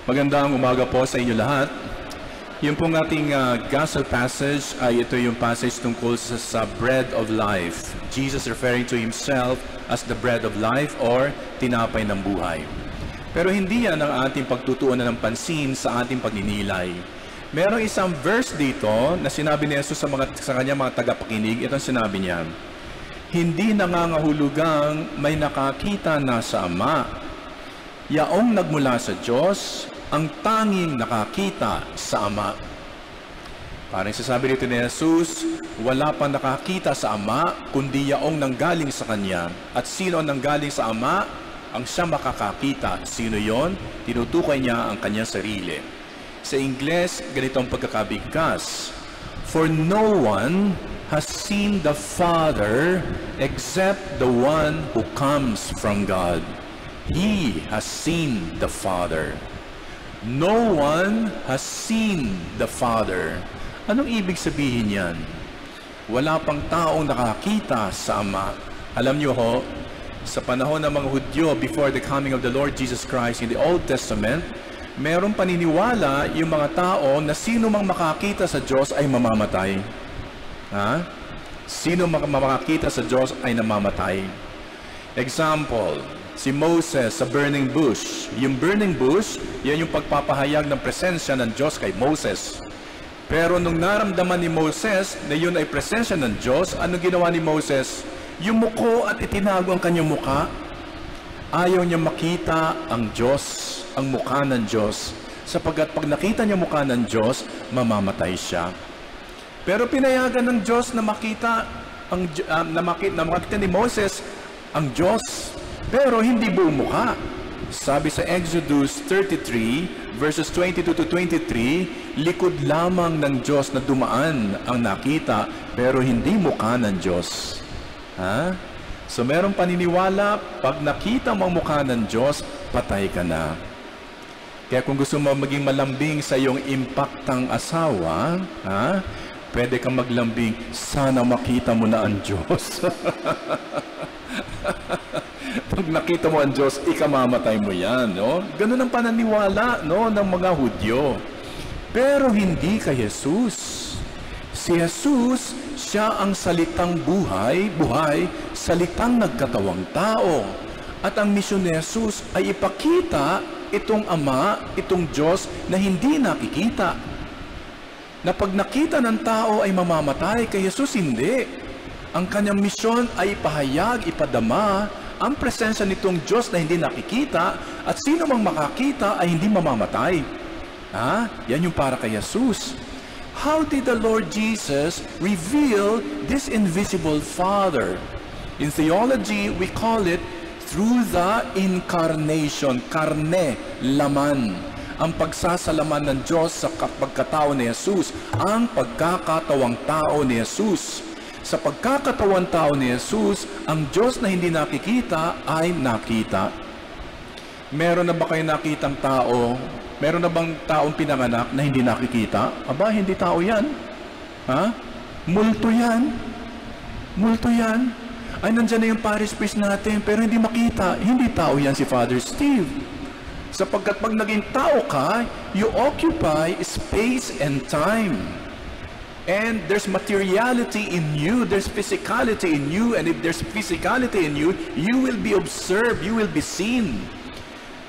Magandang umaga po sa inyo lahat. Yung pong ating gospel passage ay ito yung passage tungkol sa bread of life. Jesus referring to himself as the bread of life or tinapay ng buhay. Pero hindi yan ang ating pagtutuunan ng pansin sa ating pagninilay. Merong isang verse dito na sinabi ni Jesus sa kanyang mga tagapakinig. Itong sinabi niya, hindi nangangahulugang may nakakita na sa Ama. Yaong nagmula sa Diyos, ang tanging nakakita sa Ama. Parang sasabi dito ni Jesus, wala pa nakakita sa Ama, kundi yaong nanggaling sa Kanya. At sino ang nanggaling sa Ama? Ang siya makakakita. Sino yon? Tinutukoy niya ang kanyang sarili. Sa Ingles, ganito ang pagkakabigkas. For no one has seen the Father except the one who comes from God. He has seen the Father. No one has seen the Father. Anong ibig sabihin yan? Wala pang taong nakakita sa Ama. Alam niyo ho, sa panahon ng mga Hudyo before the coming of the Lord Jesus Christ in the Old Testament, merong paniniwala yung mga tao na sino mang makakita sa Diyos ay mamamatay. Ha? Sino makakita sa Diyos ay namamatay. Example, si Moses sa burning bush. Yung burning bush, yan yung pagpapahayag ng presensya ng Diyos kay Moses. Pero nung naramdaman ni Moses na yun ay presensya ng Diyos, ano ginawa ni Moses? Yumuko at itinago ang kanyang muka. Ayaw niya makita ang Diyos, ang mukha ng Diyos. Sapagkat pag nakita niya mukha ng Diyos, mamamatay siya. Pero pinayagan ng Diyos na makita ni Moses ang Diyos. Pero hindi buong mukha. Sabi sa Exodus 33, verses 22 to 23, likod lamang ng Diyos na dumaan ang nakita, pero hindi mukha ng Diyos. Ha? So merong paniniwala, pag nakita mo ang mukha ng Diyos, patay ka na. Kaya kung gusto mo maging malambing sa iyong impaktang asawa, ha? Pwede kang maglambing, sana makita mo na ang Diyos. Pag nakita mo ang Diyos, ikamamatay mo yan, no? Ganun ang pananiwala, no, ng mga Hudyo. Pero hindi kay Jesus. Si Jesus, siya ang salitang buhay, salitang nagkatawang tao. At ang misyon ni Jesus ay ipakita itong Ama, itong Diyos na hindi nakikita. Na pag nakita ng tao ay mamamatay, kay Jesus hindi. Ang kanyang misyon ay ipahayag, ipadama ang presensya nitong Diyos na hindi nakikita, at sino mang makakita ay hindi mamamatay. Ha? Yan yung para kay Jesus. How did the Lord Jesus reveal this invisible Father? In theology, we call it through the incarnation. Karne, laman. Ang pagsasalaman ng Diyos sa pagkatao ni Jesus. Ang pagkakatawang tao ni Jesus. Sa pagkakatawang tao ni Jesus, ang Diyos na hindi nakikita ay nakita. Meron na ba kayo nakitang tao? Meron na bang taong pinanganak na hindi nakikita? Aba, hindi tao yan. Ha? Multo yan. Multo yan. Ay, nandyan na yung parish priest natin, pero hindi makita. Hindi tao yan si Father Steve. Sapagkat pag naging tao ka, you occupy space and time. And there's materiality in you, there's physicality in you, and if there's physicality in you, you will be observed, you will be seen.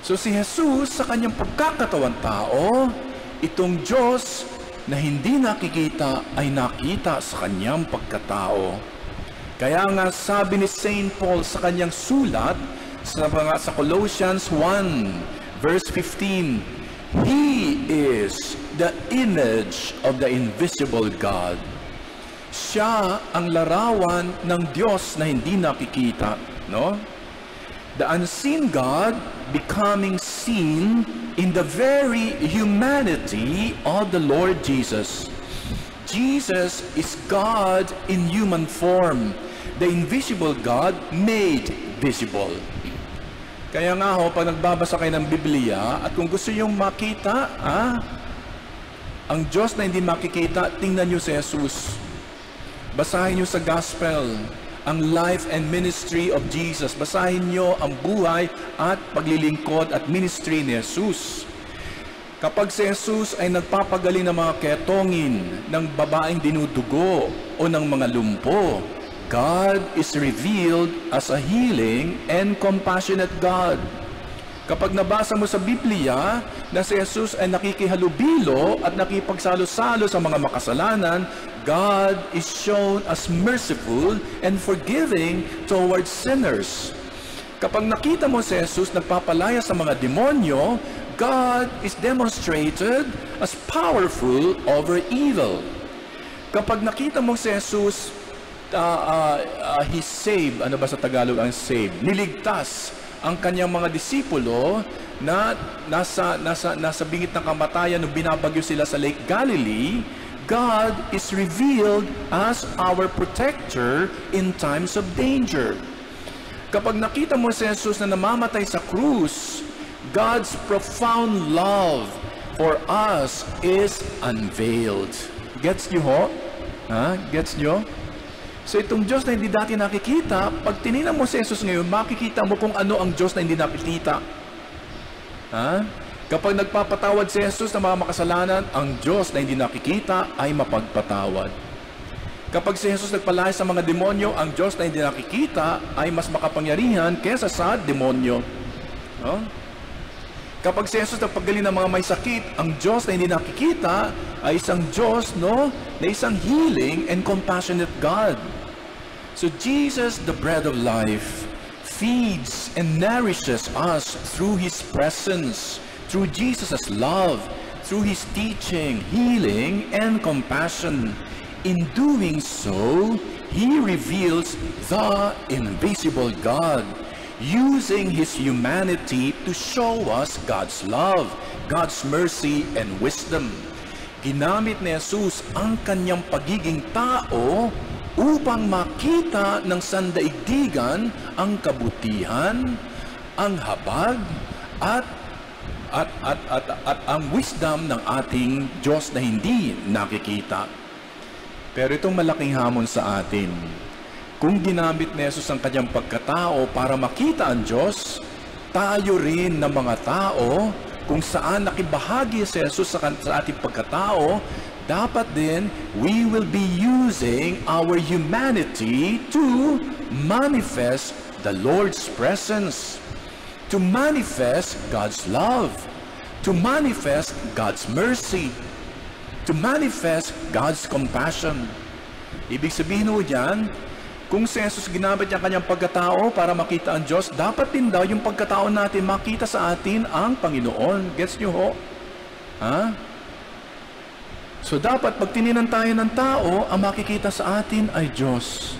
So si Jesus, sa kanyang pagkakatawang tao, itong Diyos na hindi nakikita ay nakita sa kanyang pagkatao. Kaya nga sabi ni St. Paul sa kanyang sulat, sa Colossians 1, verse 15, He is the image of the invisible God. Siya ang larawan ng Diyos na hindi nakikita, no? The unseen God becoming seen in the very humanity of the Lord Jesus. Jesus is God in human form, the invisible God made visible. Kaya nga ho, pag nagbabasa kayo ng Biblia, at kung gusto nyo makita, ang Diyos na hindi makikita, tingnan nyo si Jesus. Basahin nyo sa Gospel, ang life and ministry of Jesus. Basahin nyo ang buhay at paglilingkod at ministry ni Jesus. Kapag si Jesus ay nagpapagaling ng mga ketongin, ng babaeng dinudugo, o ng mga lumpo, God is revealed as a healing and compassionate God. Kapag nabasa mo sa Biblia na si Jesus ay nakikihalubilo at nakipagsalo-salo sa mga makasalanan, God is shown as merciful and forgiving towards sinners. Kapag nakita mo si Jesus nagpapalaya sa mga demonyo, God is demonstrated as powerful over evil. Kapag nakita mo si Jesus, He saved, ano ba sa Tagalog ang save? Niligtas ang kanyang mga disipulo na nasa bingit ng kamatayan nung binabagyo sila sa Lake Galilee. God is revealed as our protector in times of danger. Kapag nakita mo si Jesus na namamatay sa krus, God's profound love for us is unveiled. Gets nyo ho? Gets nyo? So itong Diyos na hindi dati nakikita, pag tinignan mo si Jesus ngayon, makikita mo kung ano ang Diyos na hindi nakikita. Kapag nagpapatawad si Jesus ng mga makasalanan, ang Diyos na hindi nakikita ay mapagpatawad. Kapag si Jesus nagpalaya sa mga demonyo, ang Diyos na hindi nakikita ay mas makapangyarihan kesa sa demonyo. Kapag si Jesus nagpagaling ng mga may sakit, ang Diyos na hindi nakikita ay isang Diyos, na isang healing and compassionate God. So Jesus, the bread of life, feeds and nourishes us through His presence, through Jesus' love, through His teaching, healing, and compassion. In doing so, He reveals the invisible God, using His humanity to show us God's love, God's mercy, and wisdom. Ginamit ni Jesus ang kanyang pagiging tao upang makita ng sandaigdigan ang kabutihan, ang habag, at ang wisdom ng ating Diyos na hindi nakikita. Pero itong malaking hamon sa atin, kung ginamit ni Jesus ang kanyang pagkatao para makita ang Diyos, tayo rin na mga tao, kung saan nakibahagi si Jesus sa ating pagkatao, dapat din we will be using our humanity to manifest the Lord's presence, to manifest God's love, to manifest God's mercy, to manifest God's compassion. Ibig sabihin ho dyan, kung si Jesus ginamit niya kanyang pagkatao para makita ang Diyos, dapat din daw yung pagkatao natin makita sa atin ang Panginoon. Gets nyo ho? So dapat pag tininan tayo ng tao, ang makikita sa atin ay Diyos.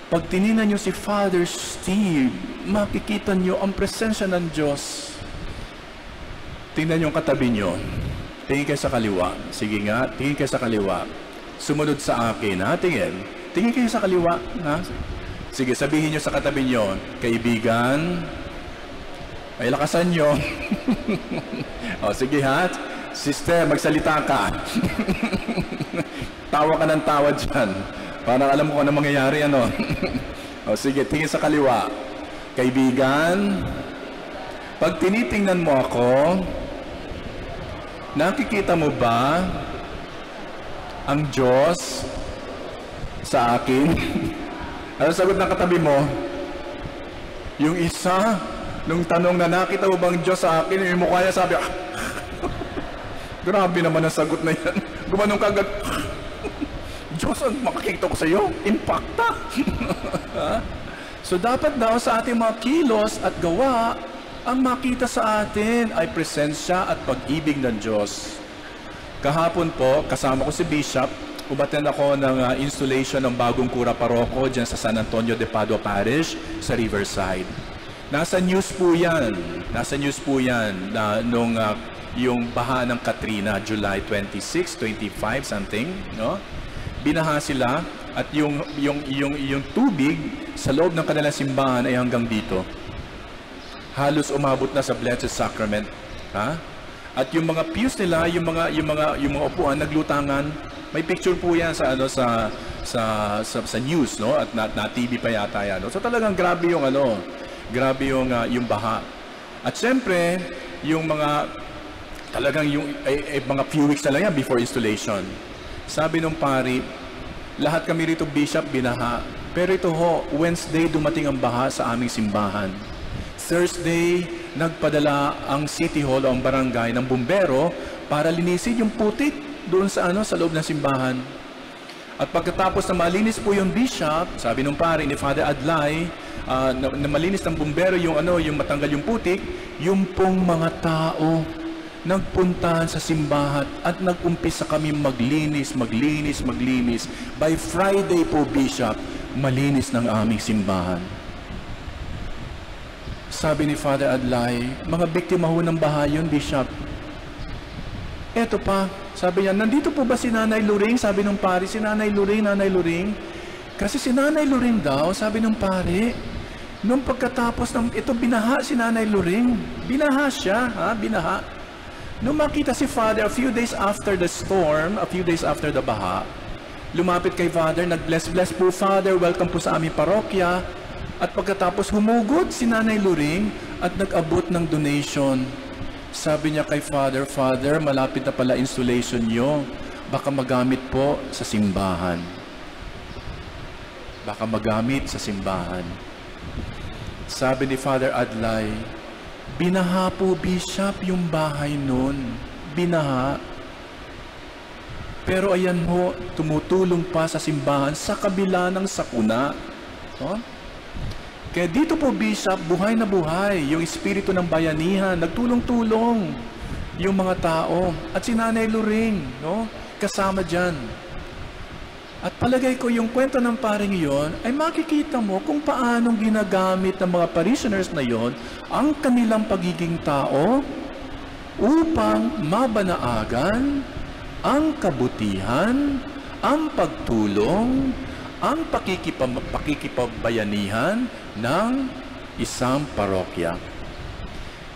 Pag tininan nyo si Father Steve, makikita nyo ang presensya ng Diyos. Tingnan nyo ang katabi nyo. Tingin kayo sa kaliwa. Sige nga, tingin kayo sa kaliwa. Sumunod sa akin, tingin. Tingin kayo sa kaliwa, Sige, sabihin nyo sa katabi nyo, kaibigan, ay lakasan nyo. O, sige ha. Sister, magsalita ka. Tawa ka ng tawa dyan. Para alam mo kung ano mangyayari, O, sige, tingin sa kaliwa. Kaibigan, pag tinitingnan mo ako, nakikita mo ba ang Diyos sa akin? Ano sagot ng katabi mo? Yung isa, nung tanong na nakita mo bang Diyos sa akin, yung mukha niya sabi, grabe naman ang sagot na yan. Gumanong kagad, Diyos ang makikita ko sa iyo, impacta. So dapat daw sa ating mga kilos at gawa, ang makita sa atin ay presensya at pag-ibig ng Diyos. Kahapon po, kasama ko si Bishop, umattend ako ng installation ng bagong Kura Paroko dyan sa San Antonio de Padua Parish sa Riverside. Nasa news po yan na nung yung baha ng Katrina, July 26, 25, something, binaha sila at yung tubig sa loob ng kanilang simbahan ay hanggang dito. Halos umabot na sa Blessed Sacrament. At yung mga pews nila, yung mga upuan naglutangan. May picture po yan sa news, at na TV pa yata yan. So talagang grabe yung baha. At syempre, yung mga Talagang yung mga few weeks na lang yan before installation. Sabi nung pari, lahat kami rito, Bishop, binaha. Pero ito ho, Wednesday dumating ang baha sa aming simbahan. Thursday, nagpadala ang City Hall o ang barangay ng bumbero para linisin yung putik doon sa loob ng simbahan. At pagkatapos na malinis po yung Bishop, sabi nung pare ni Father Adlay, na malinis ng bumbero yung matanggal yung putik, yung pong mga tao nagpuntahan sa simbahan at nag-umpisa kami maglinis. By Friday po, Bishop, malinis ng aming simbahan. Sabi ni Father Adlay, mga biktima ho ng baha yun, Bishop. Eto pa, sabi niya, nandito po ba si Nanay Luring? Sabi ng pare, si Nanay Luring. Kasi si Nanay Luring daw, sabi ng pare, nung pagkatapos ng ito, binaha si Nanay Luring. Binaha siya, binaha. Nung makita si Father, a few days after the storm, a few days after the baha, lumapit kay Father, nag-bless po, Father, welcome po sa aming parokya. At pagkatapos humugod si Nanay Luring at nag-abot ng donation. Sabi niya kay Father, Father, malapit na pala installation niyo. Baka magamit po sa simbahan. Baka magamit sa simbahan. Sabi ni Father Adlay, binaha po, Bishop, yung bahay nun. Binaha. Pero ayan ho, tumutulong pa sa simbahan sa kabila ng sakuna. Kaya dito po, Bishop, buhay na buhay yung espiritu ng bayanihan, nagtulong-tulong yung mga tao. At si Nanay Luring, kasama dyan. At palagay ko yung kwento ng paring iyon, ay makikita mo kung paanong ginagamit ng mga parishioners na yon ang kanilang pagiging tao upang mabanaagan ang kabutihan, ang pagtulong, ang pakikipagbayanihan ng isang parokya.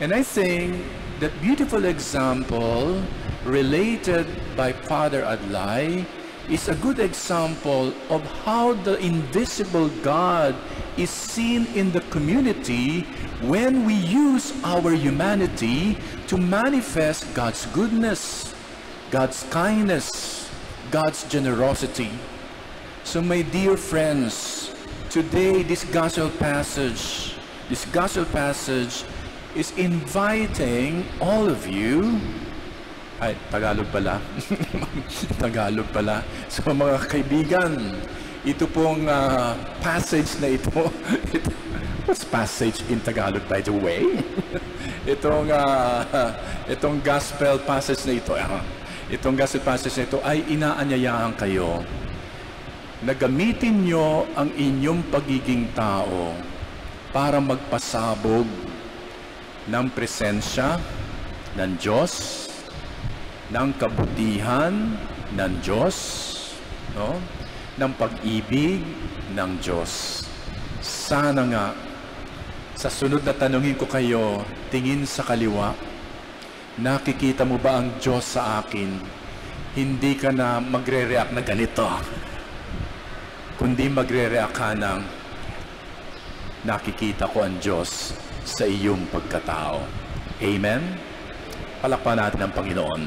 And I think that beautiful example related by Father Adlay is a good example of how the invisible God is seen in the community when we use our humanity to manifest God's goodness, God's kindness, God's generosity. So my dear friends, today this gospel passage is inviting all of you. Ay, Tagalog pala. Tagalog pala. So mga kaibigan, ito pong passage na ito. What's passage in Tagalog, by the way? Itong gospel passage na ito. Itong gospel passage na ito ay inaanyayahan kayo na gamitin nyo ang inyong pagiging tao para magpasabog ng presensya ng Diyos, ng kabutihan ng Diyos, ng pag-ibig ng Diyos. Sana nga, sa sunod na tanungin ko kayo, tingin sa kaliwa, nakikita mo ba ang Diyos sa akin? Hindi ka na magre-react na ganito, kundi magre-react ka ng nakikita ko ang Diyos sa iyong pagkatao. Amen? Palakpakan natin ang Panginoon.